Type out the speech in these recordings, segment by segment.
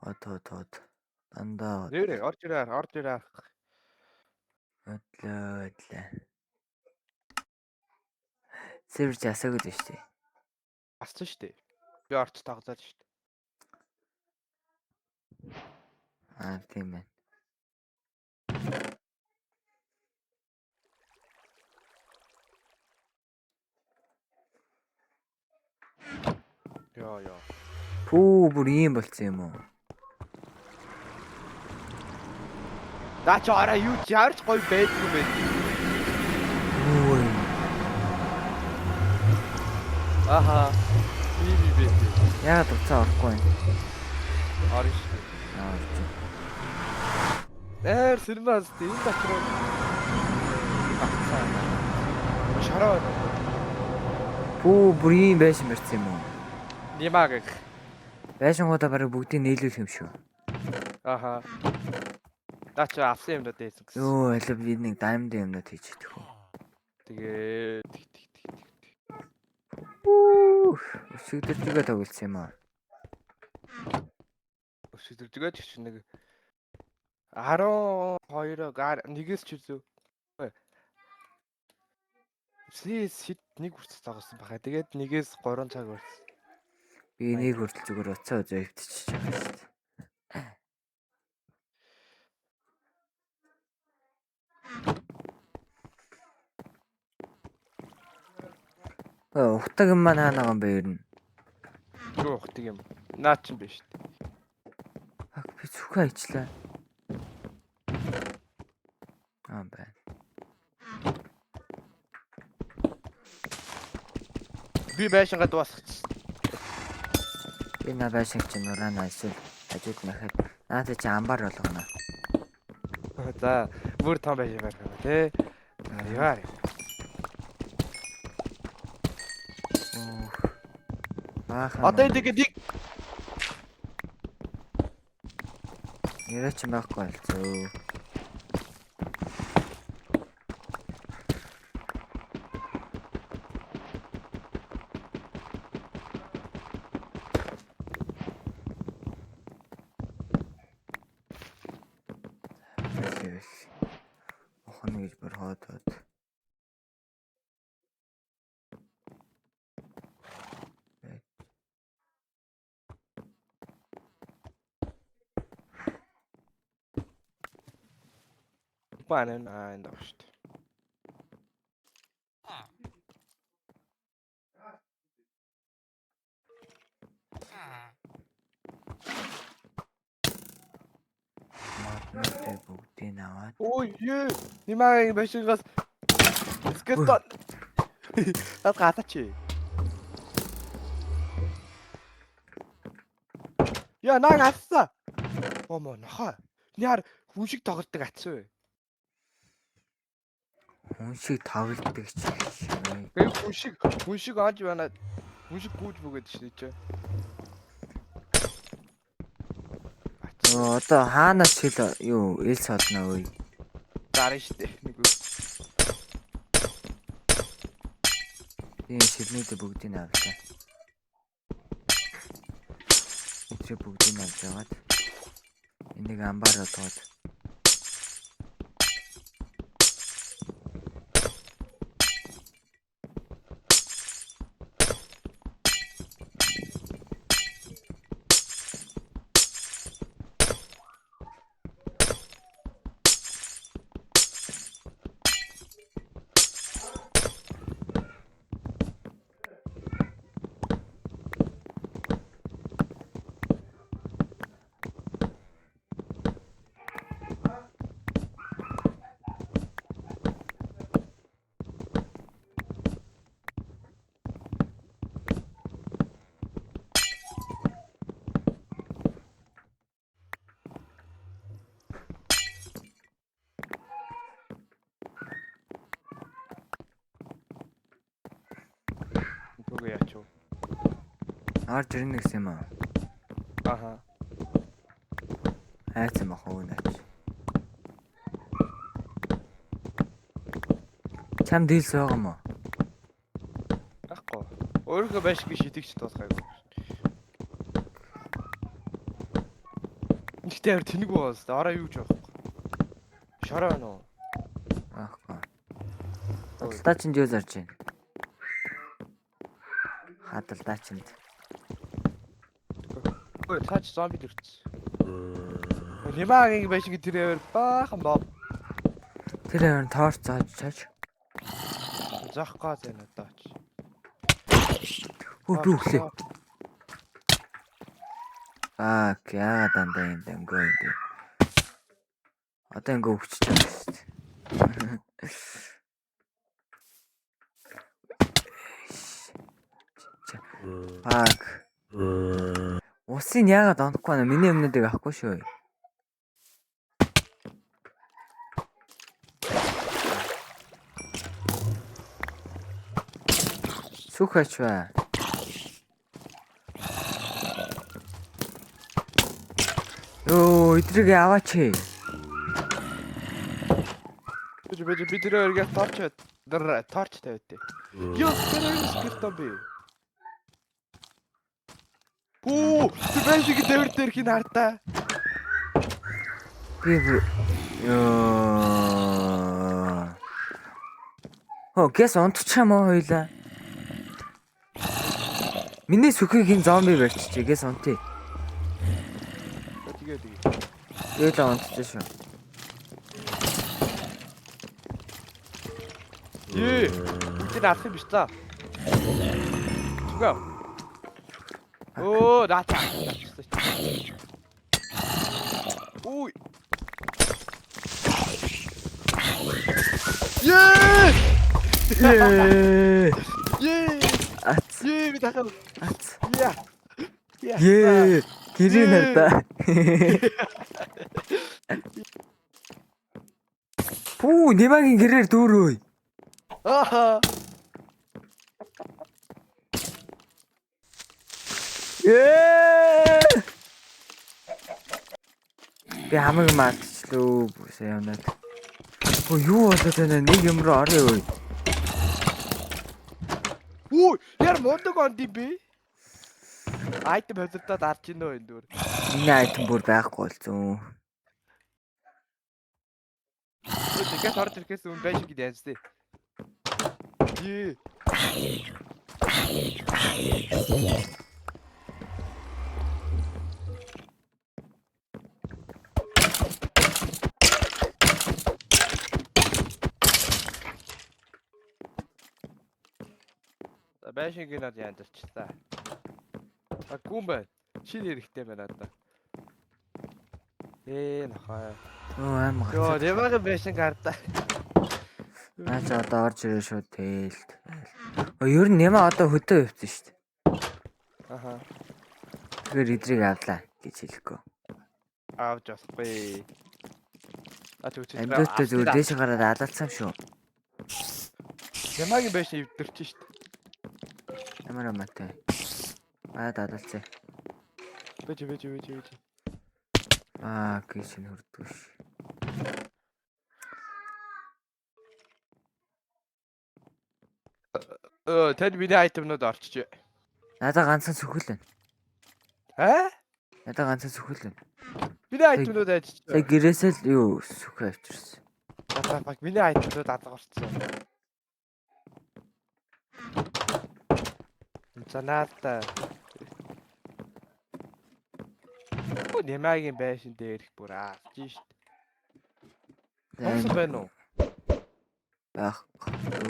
Од. Дандаа. Нэрээ орж ирээ. Одлоо. Сервер засаагүй дээ шүү дээ. Ассан шүү дээ. Би орч тоглоод шүү дээ. Тийм ээ. Яа. Пүү бүр ийм болцсон юм уу? Наа чи араа юу ч яарч гоё байдгүй байд. Үй. Аха. Би байд. Яагаад уцаа орохгүй юм? Орно шүү дээ. Сэрмээс тийм дотроо. Шараа. Пүү бүр ийм байшин барьсан юм уу? Нимаг. Байшингуудаа барыг бүгдийг нийлүүлэх юм шүү. Аха. Наа чи авсан юмнууд байсан гэсэн. Йоо, аль би нэг даймонд юмнууд хийж идэх үү. Тэгээд Өсөгдөржигээ тоглосон юм аа. өсөдөржгээд чи нэг 12-оор нэгээс ч үзв. Сид нэг хүртэл тоглосон баха. Тэгээд нэгээс 3 цаг болсон. Би нэг хүртэл зүгээр уцаа зөөвтчих байгаа шүү дээ. Ухтаг юм маань хаана байгаа юм бэ ер нь? Юу ухдаг юм. Наа ч юм биш шүү дээ. Би зүхээ ажиллаа. Байна. Би байшингаа дуусгачихсан. Би на байшин чинь нураана эсвэл ажид нэхэд наад чи амбар болгоно. За, бүр том байшин байх юм тий. Яа. Одоо тэгээд нэг Яриач байхгүй болцоо. Охно гэж бүр хоод. Панен энэ шүү дээ. Математик бүгдийг аваад. Ой, нимаа байшингаас скелетон. Гадаач. Яа, наг асса. Омо нохоо. Яар хүн шиг тоглодог атсан вэ? Хүн шиг тоглодог ч юм. Би хүн шиг ааж байна. Хүн шиг гүйж бөгөөд шүү дээ. Одоо хаанаас шил юу эл содно вэ? Зарна шүү дээ. Нэг үү. Тийм шилнүүдээ бүгдийг нь авлаа. Эцэг бүгдийг нь авч яваад энийг амбараа тоод. Яач вэ? Орж ирнэ гэсэн юм аа. Аха. Хайцсан бах уу наач. Чам дийлс байгаа мó? Ахгүй. Өөрөө байшиг шидэгч дуусгаагүй. дээр тэнэг боос. Ороо юу ч байхгүй. Шороо байна уу? Аахгүй. Хадалдаа чинь юу зарж байна? Хадалдаа чинь. Ой, цаач зомби дэрч. Нимаагийн байшинг тэрээр баахан боо. Тэр яваа торч зааж чааж. Заахгүй зэн одооч. Хүүхлээ. Яа дандаа юм дангөө юм. Одоо ингээ өвчж байгаа шүү дээ. Пак. Усын яагаад онохгүй байна? Миний өмнөдийг авахгүй шүү. Сүхач ба. Йоо, идрийг аваач. Би тэр өргөс торч тавьтээ. Ёо, тэр скрипт би. Оо, тэр байшинг дээр хин хартаа. Ёо. Оо, гэс онтчаа мó хоёлаа. Миний сүхийг хин зомби барьчих. Гэс онтий. Тэгээд Юу л онтчих шүү. тэр арах юм биш та. Түгээ. Оо, дата. Ой. Ее! Ац. Би дахин. Ац. Яа. Гэрээ нарда. Пүү, Нимагийн гэрээр дүүрөө. Аха. Би хамаг мартчихлоо бүсээ явнаад. Оо юу болоод байна? Нэг юм руу орё. Ой, яар мундаг онд юм бэ? Айтем хөдөлтөд арч ийнө энэ дөр. Миний айтем бүр байхгүй болсон. Тэгээд орж ирэхээс өмнө байшин гээд яаж тээ. Байшин гээд яндарчлаа. Гүн байна. Шинэ хэрэгтэй байна одоо. Нахаа. Оо аймаг. Йоо, Нимагийн байшин гардаа. Наач одоо орж ирээ шүү тээлт. Оо ер нь Нима одоо хөдөө явсан шүү дээ. Аха. Тэгэхээр идрийг авлаа гэж хэлэхгүй. Аавч болохгүй. Амдуутай зүгээр дээш гараад алалцсан шүү. Нимагийн байшин өвдөрч шүү дээ. Ямар амаатай. Алалцсан. Бэж. Гэж нь хөрдөөш. Тань миний айтемнууд орчих. Надаа ганцхан сүхэл байна. Надаа ганцхан сүхэл байна. Миний айтемнууд ажиж. Тэг гэрээсээ л юу сүхэ авчирсан. Баг миний айтемнууд алгарцсан. Занаата. Нимагийн байшин дээрх бүр авчих шүү дээ. Номсон байна уу?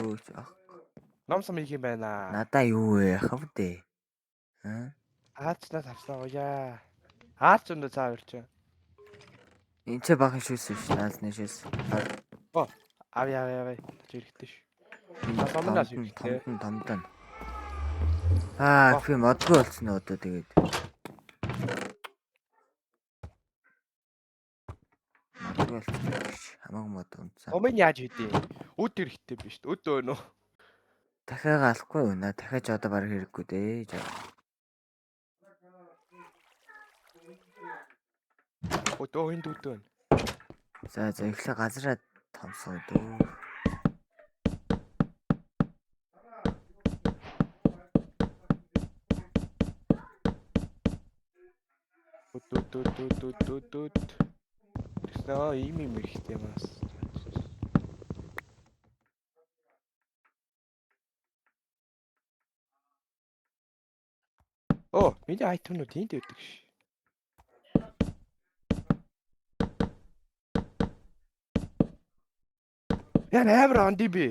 Юу ч Номсон их юм байна. надаа юу вэ? Хавдээ. Аачнаа тавсан гоёа. Аач өндө цаавэрч. Энд ч бахан шүүс биш. Наасны шүүс. Авъя. Зэрэгтэй ш. Томнаас юу гэдэг. Томдон. Би модгүй болсон одоо тэгээд. Модгүй болсон биш. Хамаагүй мод унцсан. Омын яаж хийдэ? Өд хэрэгтэй биш. Өд өөнө. Дахиад алахгүй юу? Дахиад одоо баг хэрэггүй дээ. Өдөө энд өдөө. За эхлээ газараа томсоо дөө. Тэснэ ийм хэрэгтэй юм аас. Оо, миний айтемнууд энд байдаг ш. Яа амар онд би.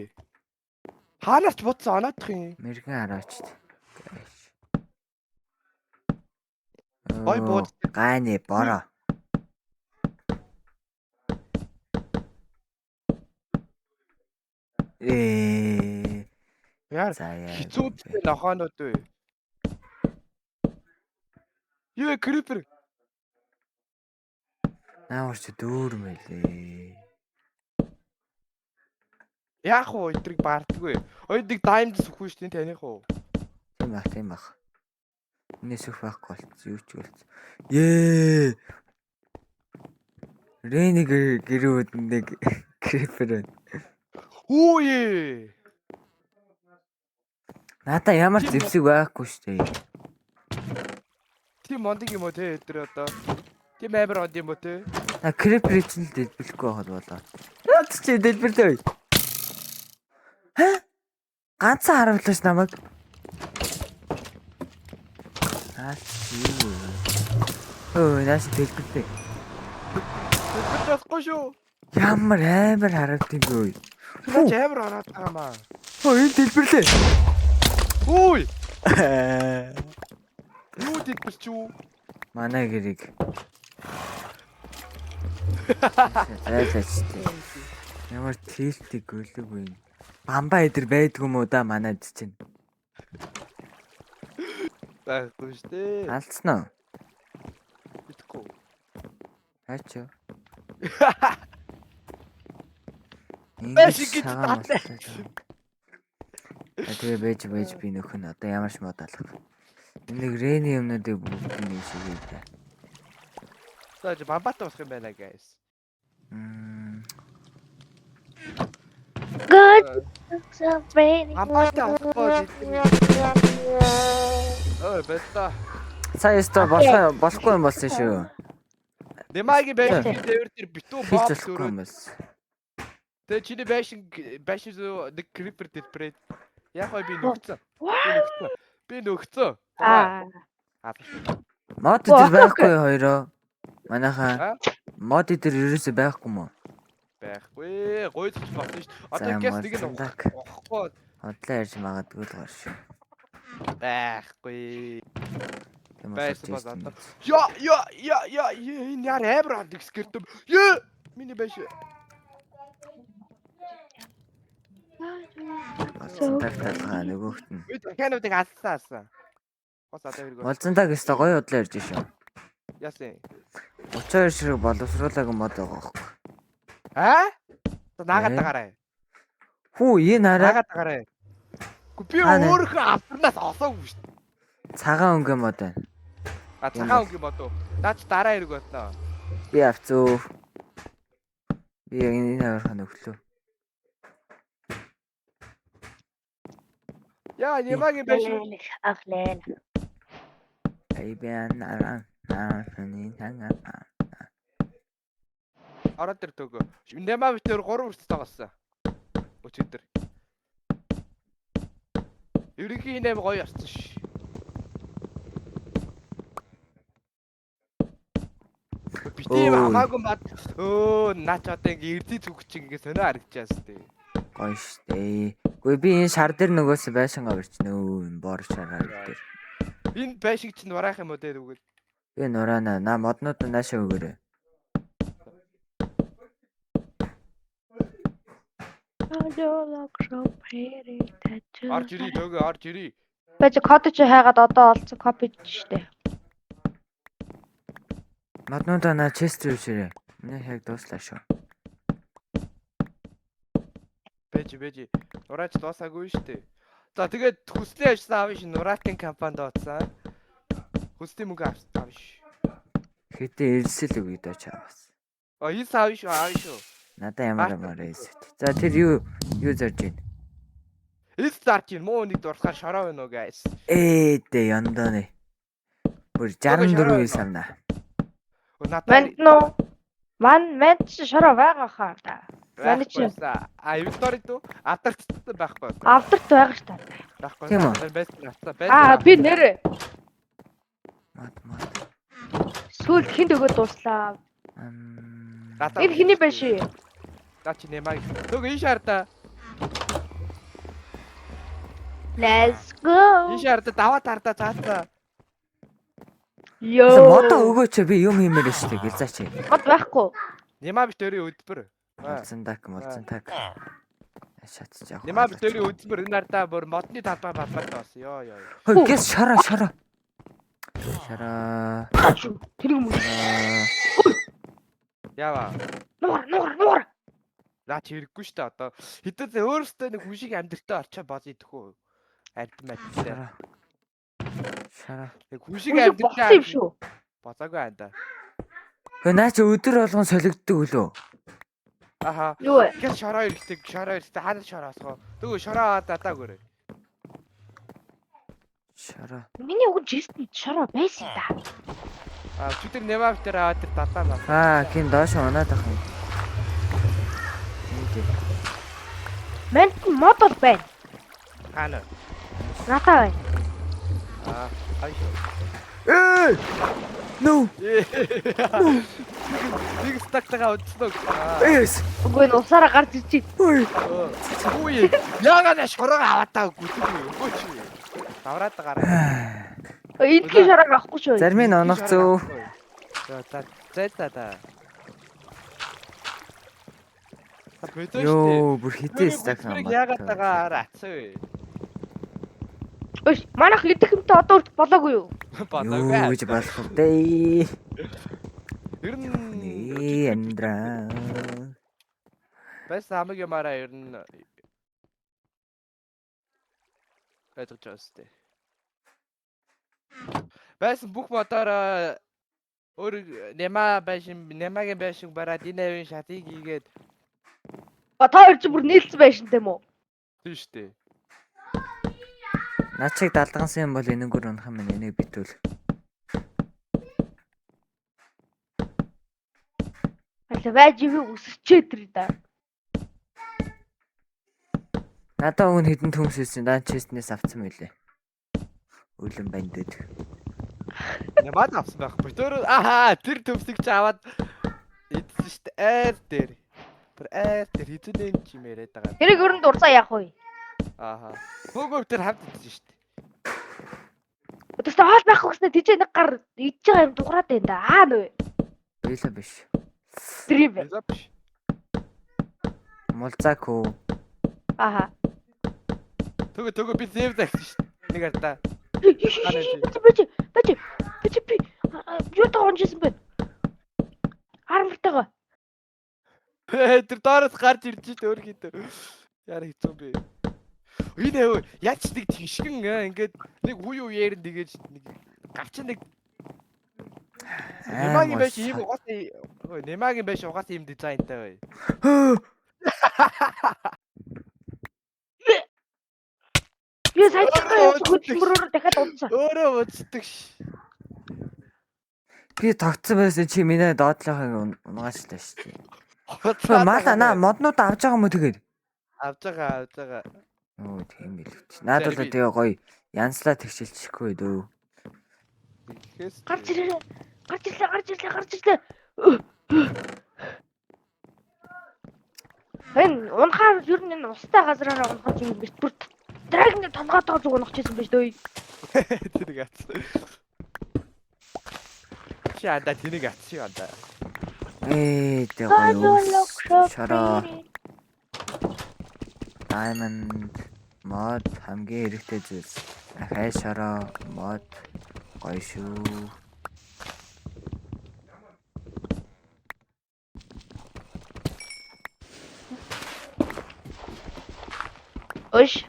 Хаанаас ч бутсан оноодох юм. Мэргэн хараач. Ой бууд. Гайны бороо. Яар хизүүтэй нохоонууд вэ? Юу крипер? Нааварч дүүр мэлээ. Яах вэ? Эдрийг баардаггүй. Ойдыг даймд сүхгүй шүү дээ таних уу? Тийм бах. Энэс их байхгүй болц. Юу ч болц. Ее. Рэнийг гэрүүд нэг крипер. Үе. Надаа ямар зэвсэг байхгүй шүү дээ. Тийм мондөг юм уу те өдөр одоо. Тийм амар онд юм уу те? А крипер чинь л дэлбэрлэхгүй байхад болоо. Наад чи дэлбэрлээ. Ха? Ганцхан харуулж намайг. Өө, наас дэлбэрлээ. Тэтгэхгүй шүү. Ямар амар харагддаггүй. Наач амар ороод байгаа маа. Энэ дэлбэрлээ. Үй. Юу дэлбэрч юу? Манай гэрийг. Зайлштай. Ямар тэлтэг гөлөг юм. Бамба эдэр байдгүй юм уу да манайд чинь. Байхгүй штэ. Алдсан уу? Битгэв. Хаач юу? Бэшиг гэж татлаа. Тэгээ байж би нөхөн одоо ямар ч мод алах. Энийг рэний юмнуудыг бүгдийг нэшигээ. Саж бамбатаа болох юм байна guys. God, so pretty. Бамбатаа болохгүй. Ой бэта. Сая өстө болохгүй юм болсон шүү. Дэмагийн байшин дээр битүү Хийж бомб болохгүй юм болсон. Тэгээ чиний байшин нэг крипер дэлбэрээд яг хой би нөхцөн. Би нөхцөн. Мод дээр байхгүй хоёроо. Манайхаа мод дээр ерөөсөй байхгүй мó. Байхгүй. Гойцч болсон шүү. Одоо ингээс нэг нь ухахгүй. Хотлоо ярьж магадгүй л гоо шүү. Байхгүй. Байсан бол одоо. Я энэ яар амар хандаг скэртэм. Ёо! Миний байшин. Тагталгаа нөгөөхт нь. Дахиануудыг алсан. Гос одоо хэрэг. Молзонтаг өстө гоё удлаа ярьж шүү. Яасан. 32 ширэг боловсруулаагүй мод байгаа байхгүй. Аа? Наагаад тагараа. Хүү энэ хараа. Наагаад тагараа. Би өөрөө авснаас осоогүй шүү. Цагаан өнгө мод байна. Цагаан өнгө мод уу? Наач дараа хэрэг болно. Би авцуу. Би энэ авархан өглөө. Яа, нэмагийн байшин. Ахлаа. Эйбэн араа. Ороод ир төгөө. Нэмаа битээр 3 үрс тоглосон. Өчигдөр. Ерөнхий нэм гоё орсон ш. Битээ хамаагүй бат. Наач одоо ингээ эрдий зүг чи ингээ сонио харагдчихаас тээ. Гоё штэ. Гүй би энэ шар дээр нөгөөс байшин авирчнөө. Бор шараа дээр. Энэ байшиг чинь нураах юм уу дээ үгүй. Би нураана. На моднууд наашаа өгөөрэй. Орж ирий төгөө орж ирий. Бэж код чи хайгаад одоо олцсон копи штэ. Моднуудаа на чест үүшээрэй. Миний яг дууслаа шүү. Бэж. Нураач дуусаагүй штэ. За тэгээд хүслээ ажилласан аав шин нураатын компанид оцсон. Хүслийн мөнгө авсан ш. Хэдэн ирсэл өгье доо чамаас. Энэ аав шүү. Надаа ямар ирсэл. За тэр юу зорж байна? Энэ зарж ийн муу нэг дурсахаар шороо байна уу guys. Дээ яндаа нэ. Бүр 64 санаа. Манд нуу. Манд чи шороо байгаа хаа та. Манд чи Инвентори дүү? Авдарт байхгүй. авдарт байгаа ш та. Байхгүй. Тийм үү? Би нэрээ. Мод. Сүүлд хинт өгөө дууслаа. Энэ хиний байш ээ. Дачи нэмаг. Төг ин шаарда. Let's go. Ин шаарда даваа тартаа заацаа. Йоо. Модоо өгөөч би юм хиймээр штэ гэлзаач. Мод байхгүй. Нема битэрийн өдбөр. Молцсон так. Шатж яах. Нема битэрийн өдбөр энэ ардаа бүр модны талбай батбат болсон. Йоо. Хөөе гэс шараа. Шараа. Тэрийг мөн. Яава. Нуур. Наа чи хэрэггүй штэ одоо. Хэдэн өөрөөсөө нэг хүн шиг амьдралтай орчоо боз идэхүү. Ардмад. Шараа. Нэг хүн шиг Болсон амьдралтай юм шүү. бозаагүй анда. Хөөе наа чи өдөр болгон солигддог үлөө. Аха. Юу вэ? Гэс шороо ирэхтэй ханаа шороосгоо. Тэгвэл шороо датаа гөрөө. Шараа. Миний өгөн жисэн шороо байсан да. Чүтэр нема битэр аваад тэр датаа маа. Кин доош унаад ах юм. Манд мод бол байна. Хаана? Натаа байна. Айшо. No. Нэг стактага удсног. Эс. Үгүй нь усаараа гарч ирчих. Ой. Үгүй. Яагаад шороо аваатаа гүтгүй. Давраад гараа. Эндхийн шороог авахгүй шүү. Зарим нь онох зөө. За. Бэдэж штэ. Йоо, бүр хитээс так юм ба. Яагаад тагаар атсаа. Ой, манайх идэх юмтай одоо үрд болоогүй юу? Юу гэж болох вэ? Ер нь Эндра. бас хамаг юмараа ер нь байдаг жаастай. Бас бүх мотоор өөр немагийн байшин бараад энэ авийн шатыг хийгээд Та хоёр ч бүр нийлсэн байшин тийм үү? тийм штэ. Начиг далдансан юм бол энэнгөр унах юм энийг битүүл. Аль байж юу үсчээд тэр да. Надаа өгн хідэн төмсөсөн дан честнээс авцсан мөлий. Үлэн бандд. Немад авсан байхгүй. Тэр төвсөг чи аваад идсэн штэ. Тэр хитэн юм чи мэрэд байгаа. Тэрийг өрөнд дурсаа яах вэ? Бөгөө тэр хамт идсэн штэ. Тэстэ хоол байхгүй гэснээр тийч нэг гар идж байгаа юм дуграад байна да. Нөө. Бийлээ биш. Тэр юм бэ. Биш. Мулцаак хөө. Төгөө би зэв загсан штэ. Нэг ардаа. Бэж. Юу тоонжсэн бэ? Армтайгаа. Тэр доороос гарч ирж штэ өөр хийдэ. Яра хэцүү бэ. Энэ яаж нэг тийшгэн ингээд нэг үеэр нэгэж нэг гарч нэг Немагийн байш ийм угаасаа Немагийн байш угаасаа ийм дизайнтай бай. Би сайжраа хөдөлмөрөөр дахиад унтсан. Өөрөө уцдаг ш. Би тогтсон байсан чи миний доотлохыг унгаачлаа шүү дээ. Мала моднууд авч байгаа юм уу тэгээд? Авж байгаа. Оо тийм л үү. Наадвал тэгээ гоё янслаа тэгшилчихгүй дөө. Гарч ирлээ. Энэ унахаар ер нь энэ устай газараараа унах юм биш. Бүр драгны толгоотоо зүг унах гэсэн биш дөө. Тэнийг ац. Чи анда тэнийг ац шиг анда. Тэг гоё. Шараа. Diamond mod хамгийн хэрэгтэй зүйлс. Ахай шараа mod гоё шүү. Ош.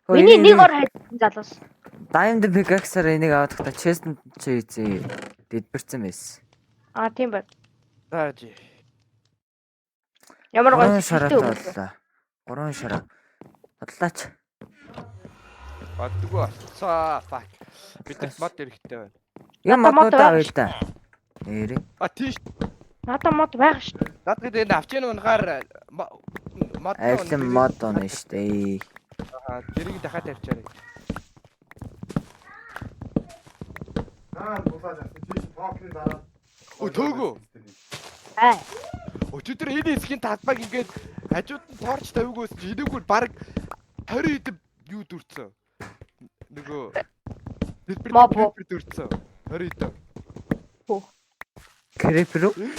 Миний нэг ор хайсан залуус. Diamond pickaxe-аар энийг авах та chest чи ийзээ дэлбэрсэн байсан. Тийм байна. Таажи. Ямар гоё шараатай боллоо. 3 шараа. Бодлаач. Бадгүй. Fuck. Бид мод хэрэгтэй байна. Юм моднуудаа авъя л да. Нэрээ. А тийш. Надаа мод байгаа шүү дээ. Надад энэ авчийн унахаар мод Айлын мод онно штэ. тэрийг дахиад тавьчаарай. Төөгөө. Өчигдөр энэ хэсгийн талбайг ингээд хажууд нь торч тавигоос чи энэгээр баг 20 хэдэн юу дүрцэн. Нөгөө дэлбэр дүрцэн. 20 хэдэн. Крепер үү?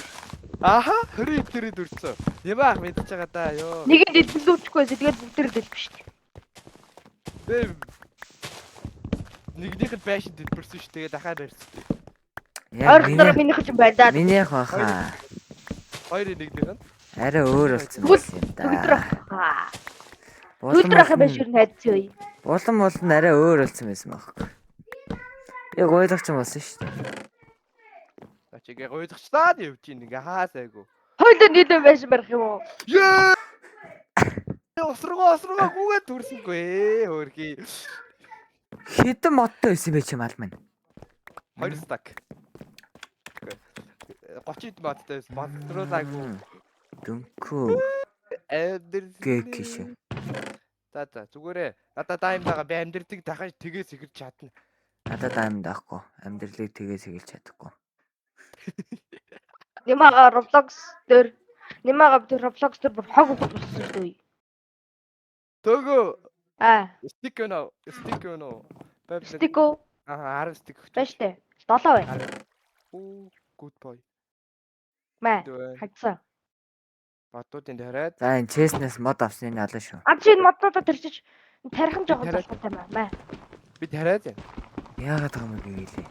Аха 20 хэдэн дүрцэн. Ямаа мэдчихэж байгаа да ёо. Нэг нь дэлбэлүүлчихгүйс тэгээд бүгдээр дэлбэж шүү дээ. Нэгнийх нь байшин дэлбэрсэн шүү. Тэгээд дахиад барьсан. Яг Ойрхон минийх ч юм байна да. минийх баха. Хоёрын нэгнийх нь Арай өөр болсон байсан юм Бүгдэр да. аа. Бүгдэр ахаа биш юу найдцгаа. Улам арай өөр болсон байсан байхгүй. Яг ойлгоч юм болсон шүү дээ. чигээ гойлгочлаад явж ийн ингээ хаасайгу. Хойлоо нийлэн байшин барих юм уу? Яа! Осрогоо гүгээд төрсөнгүй хөөрхий. Хэдэн модтой байсан бэ чи мал минь? 2 стак. 30 модтой байсан. Монструулаагүй. Дүнкүү. Гэкиш. За зүгээрээ надад дайм байгаа би амьдртыг дахиж тгээс ихэрч чадна. Надад дайм даахгүй. Амьдралыг тгээс эхэлж чадахгүй. Нэмага Roblox дээр бүр хог болсон шүү. Төгөө. Стик Стико. Стико. 10 стик. Байж тээ. 7 байна. Оо, good boy. Мэ. Хагцаа. Батуудын тариад. За энэ честнес мод авсны алан шүү. Чи энэ моднуудаа тарьчих. Тарих нь жоохон залхуутай маа. Би тариад байна. Яагаад байгаа юм бэ гэлээ.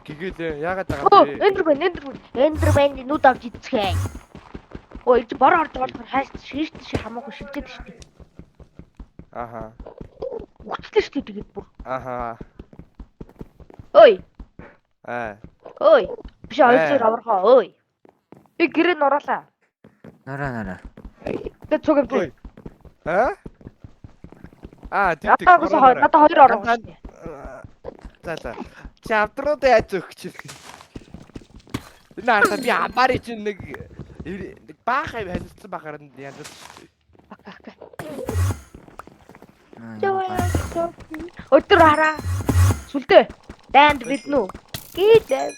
Гигэлээ яагаад байгаа бэ? Эндермен нүд авч идцгээ. Ой, чи бороо орж байгаа хайш шиш хамаагүй шилжээд шүү дээ. Аха. Үхчихлээ шүү дээ тэгээд бүр. Аха. Ой. Ой. Биш ойлцоор аврахаа. Ой. Би гэрээ нураалаа. Нороо. Тэгээд цуг юм. Тэг. Надад 2 ороо. За. Чавдрууд яаж өгч. Энэ би амбари чинь нэг баахай хэлсэн бахаар нь янз. Өдөр хараа. Сүлдээ. Дайнд биднэ үү? Гидээ.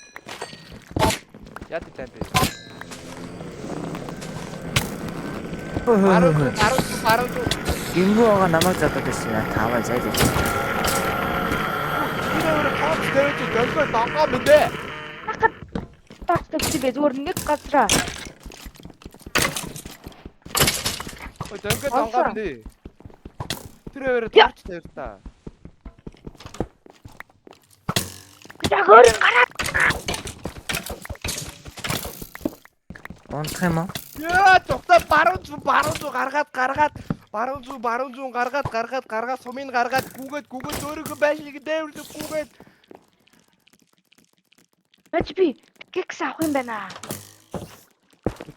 Яа тийм бэ? Аруу. Гингүү байгаа намайг задаад байсан. Таваа зайлж. Тэвч дөнгөө дангоо мэдээ. Тагтдаг чи би зүгээр нэг газраа. Ой дөнгөө дангоо мэдээ. Тэр таарч тавь та. Ягөр гараад. Унтах юм уу? Яа тогтоо баруун зүүн гаргаад сумын гаргаад гүгээд өөрийнхөө байшиг дээвэрлэх гүгээд. Бач би кекс авах юм байна.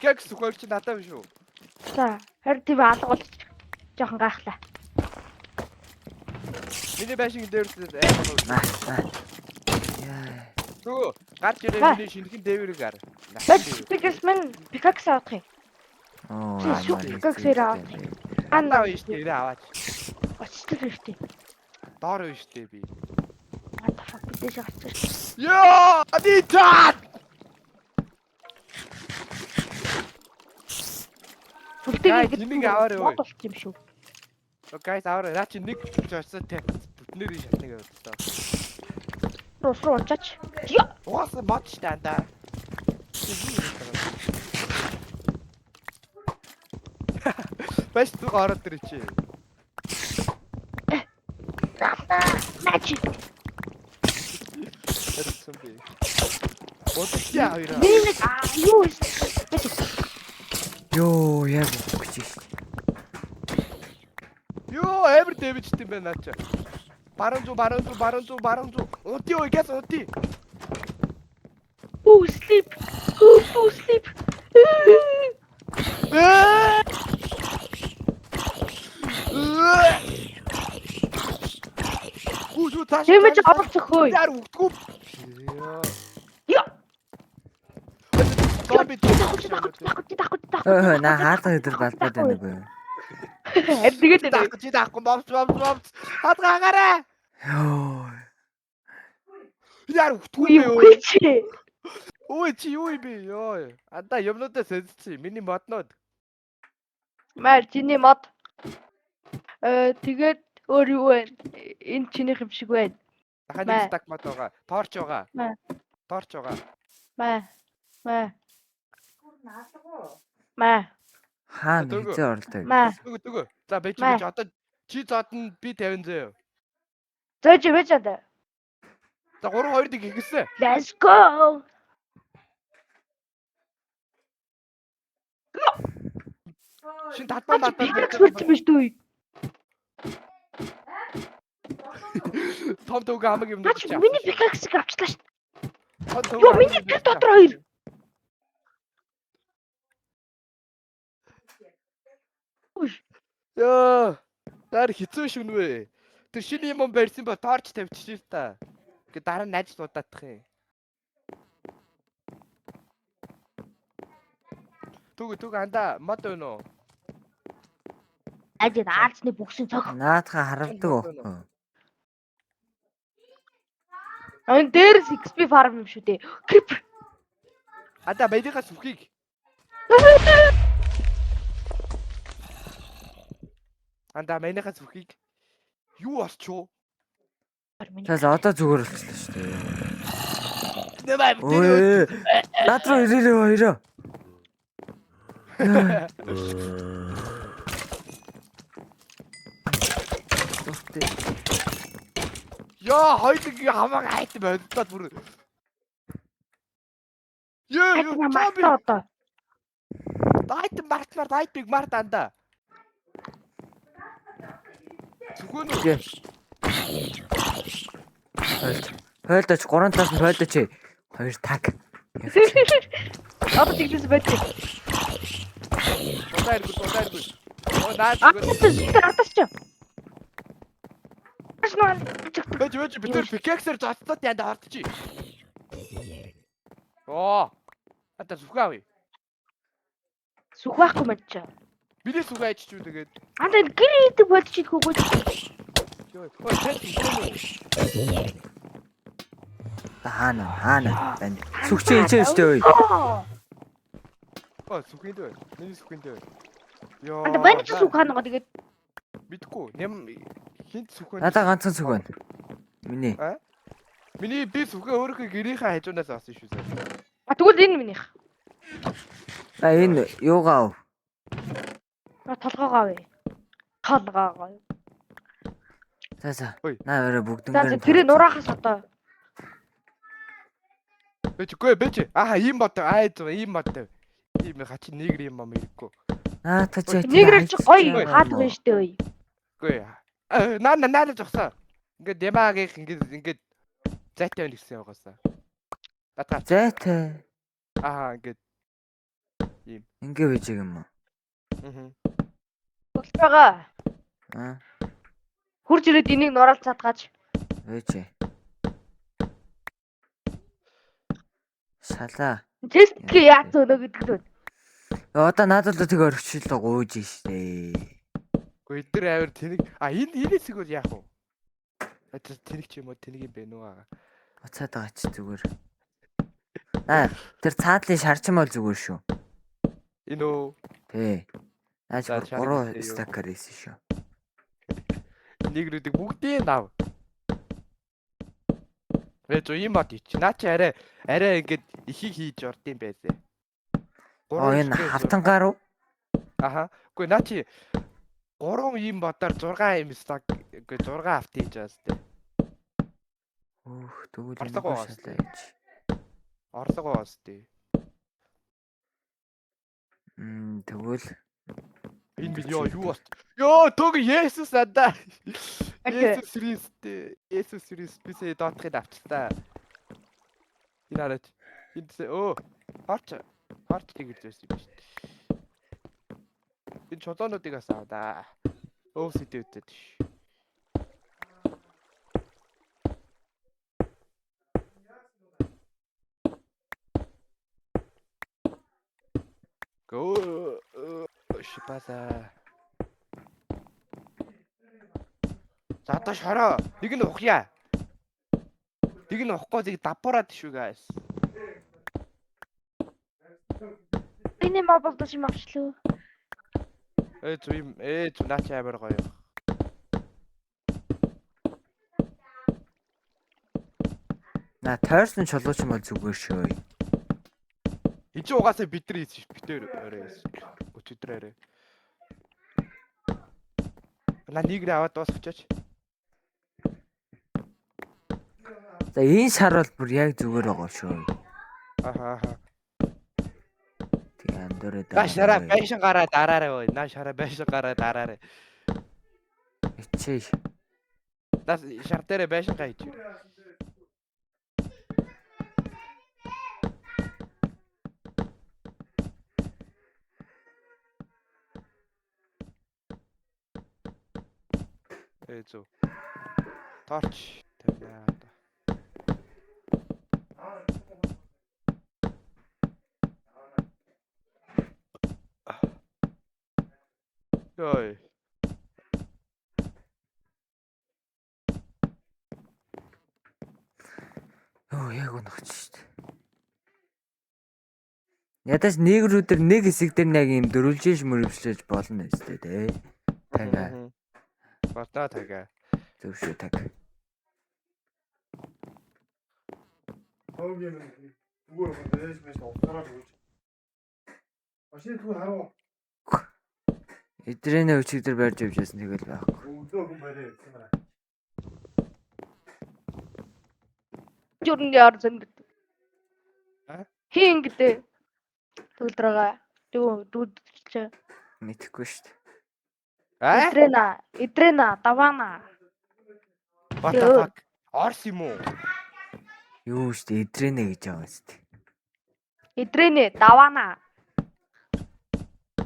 Кекс зүгээр чи надад биш үү? За, харин тийм алгуул жоохон гайхлаа. Миний байшиг дээвэрлээд аймаг. Яа. Түү гарч ирээ миний шинэхэн дээвэрийг ар. Бач кекс мэн кекс авах юм. Оо. Кекс ирээ. Андаа биш нэрээ аваач. Очтой хэрэгтэй. Доор биш дээ би. Андаа бидээс авчих. Яа, адитаа. Бүтэгийг тэнийг аваарай ой. Болчих юм шүү. Guys, аваарай. Наа чи нэг очсон те. Бүтнэрийн шатныг явуулсан. Руу унчаач. Уус бот штэ андаа. Баш туу ороод ирээ чи. Начи. Тэрсэн би. Бодчихъя хоёроо. Юу вэ? Йоо, яг үгүй. Ёо, эвэр дэвчтэй байна наа чи. Баруун зүү. Унти ой гэс унти. Sleep. Хитүү цааш. Дэмэж олцохөө. Яар үтгүү. Яа. Зомби На хаалга өдөр балбаад байна үгүй. Тэгээд нэ. таахгүй мовч. Хадгаагаарай. Йоо. Яар үтгүү Үгүй бэ. үгүй чи. Ой чи юу юм бэ? Йоо. Анда юмнуудаа сэлцээ. Миний моднод. Маа чиний мод. Тэгээд өөр юу вэ? Энэ чинийх юм шиг байна. Дахиад нэг стак мод байгаа. Торч байгаа. Маа. Торч байгаа. Маа. Хаана Дөргөө. хизээ оролдог. Маа. Төгөө. За бэж Маа. одоо чи зодно би 50 зөө. Зөөж байж одоо. За 3 2 дэг ихсэн. Let's go. Шин татмаа Пикакс матаа. бүрт биш дүү. Том төгөө хамаг юм Наач миний пикаксыг авчлаа шүү. Йоо Йоо миний тэр дотор хоёр. Яа. Daar хэцүү шүн вэ? Тэр шиний юм барьсан ба торч тавьчих та. Гэ дараа нь ажил удаадах юм. Түг анда мод өнөө. Ажид аалзны бүгсэн цог. Наадха харавдаг байхгүй. Ан дээр XP farm юм шүү дээ. Creeper. Анда баядыгаас үхийг. Анда манайхаас үхийг. Юу болчихоо? Тэгээс одоо зүгээр болчихлоо шүү дээ. Нэмээ Ой. Наад руу ирээ. Яа, хоёулыг хамааг хайт боддоод бүр. Ёо, Зомби одоо. Дайт март анда. Зүгүүн үү? Гээ. Хойлдоч 3 талаас нь хойлдоч. 2 таг. Одоо тэгдэс байдаг. Удаа. Оо наад. Атас чи. Бэж бид тэр пикаксер зоцтоод янда хортчих. Оо. Ата зүхаавь. Сүх байхгүй мэн чи. Миний зүг айчих юу тэгээд. Анда энэ гэр идэг болчих хөөгүй. Ёо. Оо тэт. Хаана байна. Сүгчээ энэ шүү дээ. Оо сүхин дээ. Миний сүхин дээ. Ёо. Анда байна чи сүх ханаа тэгээд Мэдгүй. Нэм хинт сүхэн. Надаа ганцхан сүг байна. Миний. Миний би сүхээ өөрийнхөө гэрийнхээ хажуунаас авсан шүү дээ. тэгвэл энэ минийх. Энэ юугаа. Толгоогоо вэ. Толгоогоо. За. Ой. Наа өрөө бүгд За тэр нураахаас одоо. Бэж. Аха ийм бод. Ийм бод. Ийм хачин нэгэр юм юм ирэхгүй. Та чи Нэгэр чи гоё хаалга байна штэ ой. Үгүй. Наа зогсоо. Ингээд ямаагийнх ингээд зайтай байна гэсэн яваасаа. Батгаа. зайтай. Аа ингээд Ингээ байж юм уу? Толгоогоо. Аа. Хурж ирээд энийг нураалж цадгааж. Өөч. Шалаа. Тестгээ яац өнөө гэдэг нь. Одоо надад л тэг орчихлоо гууж штэ. Үгүй эдгээр авир тэнэг. Энэ хэсэг бол яах вэ? Тэнэг ч юм уу тэнэг юм бэ нүү. Буцаад байгаа ч зүгээр. Тэр цаадлын шарчин бол зүгээр шүү. Энэ үү. Тий. Наач 3 стакер хийсэн шүү. Нэгрүүдийг бүгдийг нав. Вэ ийм бат ич. Наа чи арай ингээд ихийг хийж орд юм байлээ. Энэ хавтангаар уу? Аха. Үгүй наа чи 3 ийм бодоор 6 юм стак үгүй 6 авт хийж байгаа сте. Тэгвэл Орлого энэ шалаа гэж. Орлого байгаа сте. Тэгвэл Энэ би юу болт. Ёо төг Есүс надаа. Есүс Христтэй. Есүс Христ бисээ доотхыг авчлаа. Энэ хараач. Энэ харч тэгж байсан юм шүү дээ. Энэ чулуунуудыг асаа да. Өвс идэвтэй. Гөө шипаса. За одоо шороо. Нэг нь ухъя. Нэг нь ухахгүй зэг давпараад шүү guys. Энэ маа болдож юм авчлаа. Зүү наач амар гоё. На тойрсон чулууч юм бол зүгээр шөө. Энд чи угаасаа бид нар хийсэн ш. Битээр орой. Өчигдөр орой. На нэг нь аваад дуусчихаач. За энэ шар бол бүр яг зүгээр байгаа шөө. Ахаа. Тэгээ андуураа На шараа байшин гараа дараарай бай. На шараа байшин гараа дараарай. Ичээ. На шар дээр байшин гайж. Зүү. Торч тавьяа. Ой. Йоо яг унагч шүү дээ. Ядаж нэгрүүдэр нэг хэсэг дээр нэг юм дөрвөлжиж мөрөвшлөж болно өстэй те. Тага. Бата тага. Зөв шүү таг. Хөөг юм. Зүгээр байна. Ээж мэс уцаараад өгч. Машин түр харуу. Эдрэнэ өчигдөр барьж явжсэн тэгэл байхгүй. Өглөө хүн барай гэсэн юм аа. Журн яар зэн. А? Хин гэдэг. Төлдрага. Дүүдч. Мэдхгүй шүү дээ. Идрена, давана. What the fuck? Орс юм уу? Юу шүү дээ эдрэнэ гэж байгаа шүү дээ. Идрене, давана.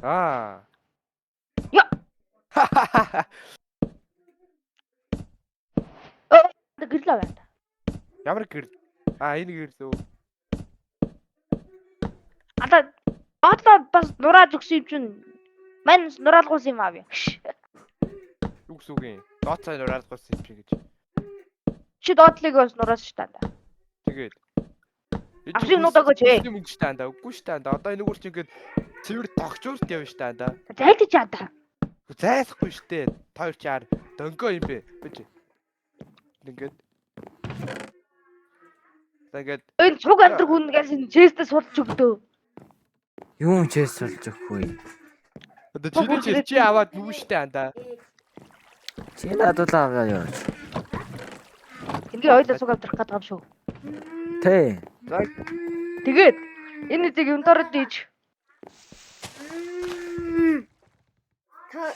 Аа. Я. Гэрлээ байна. Ямар гэр? Энэ гэрсөө. Одоо бас нураад өгсөн юм чинь. Мань нураалгуус юм аав. Юу гэсэн үг юм? Дооцоо нураалгуулсан юм чи гэж. Чи доотлыг бас нураас штаа. Тэгээд. Авшиг нуудаг гэж. юм гэж таанда. Үгүй штаа. Одоо энэ үгээр чи ингээд цэвэр тогчуурт явна штаа. Зайлж чаада. Зайлахгүй штэ. Тойр чаар дөнгөө юм бэ. Бич. Ингээд. Тэгээд Энэ цуг амтэр хүнгээс энэ чэстэ сулж өгдөө. Юу чээс болж өгөхгүй. одоо чи аваад нүгэн штэ анда. Чи надад аваа яваач. Ингээ ойлоо цуг амтрах гэдэг юм шүү. Тэ. Тэгээд энэ зэг юм дород ийж.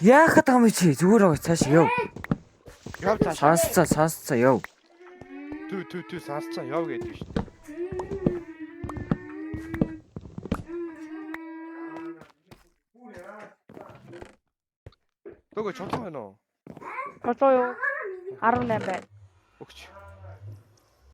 Яахад байгаа юм чи зүгээр байгаа цааш яв. Яв цаашаа. Сонсцоо яв. Түү сарцаа яв гэдэг штэ. Төгөө чулуу байна уу? Болоо юу? 18 байна. Өгч.